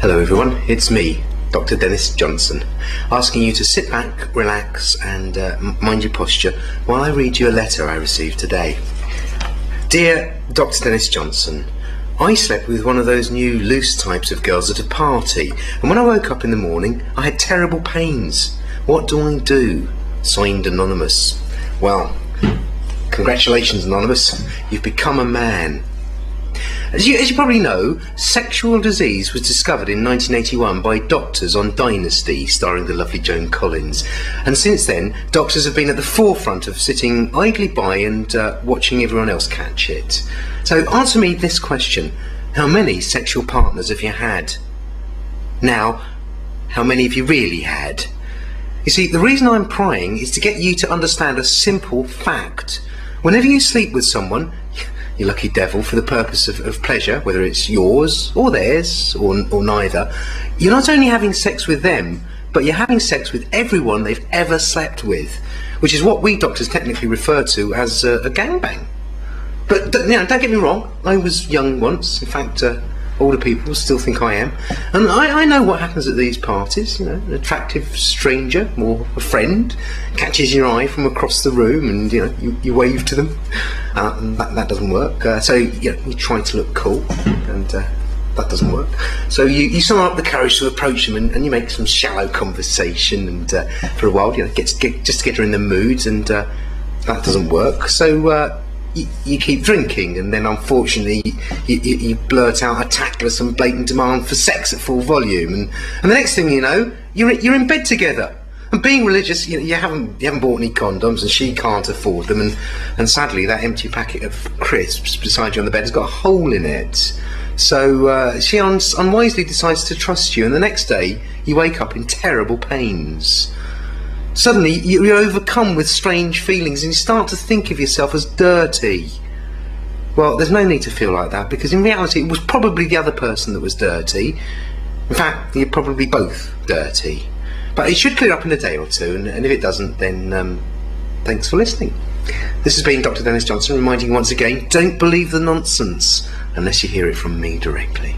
Hello everyone, it's me, Dr. Dennis Johnson, asking you to sit back, relax and mind your posture while I read you a letter I received today. Dear Dr. Dennis Johnson, I slept with one of those new loose types of girls at a party, and when I woke up in the morning I had terrible pains. What do I do? Signed Anonymous. Well, congratulations Anonymous, you've become a man. As you probably know, sexual disease was discovered in 1981 by doctors on Dynasty, starring the lovely Joan Collins. And since then, doctors have been at the forefront of sitting idly by and watching everyone else catch it. So answer me this question. How many sexual partners have you had? Now, how many have you really had? You see, the reason I'm prying is to get you to understand a simple fact. Whenever you sleep with someone, you lucky devil, for the purpose of pleasure, whether it's yours or theirs or neither, you're not only having sex with them, but you're having sex with everyone they've ever slept with, which is what we doctors technically refer to as a gangbang. But don't get me wrong, I was young once. In fact, older people still think I am, and I know what happens at these parties. You know, an attractive stranger or a friend catches your eye from across the room, and you wave to them. And that doesn't work. So you try to look cool, and that doesn't work. So you summon up the courage to approach them, and you make some shallow conversation, and for a while, just to get her in the mood, and that doesn't work. So you keep drinking, and then unfortunately you blurt out a tactless and blatant demand for sex at full volume, and the next thing you know, you're in bed together. And being religious, you haven't bought any condoms, and she can't afford them, and sadly that empty packet of crisps beside you on the bed has got a hole in it. So she unwisely decides to trust you, and the next day you wake up in terrible pains. Suddenly you're overcome with strange feelings, and you start to think of yourself as dirty. Well, there's no need to feel like that, because in reality it was probably the other person that was dirty. In fact, you're probably both dirty. But it should clear up in a day or two, and if it doesn't, then thanks for listening. This has been Dr. Dennis Johnson reminding you once again, don't believe the nonsense unless you hear it from me directly.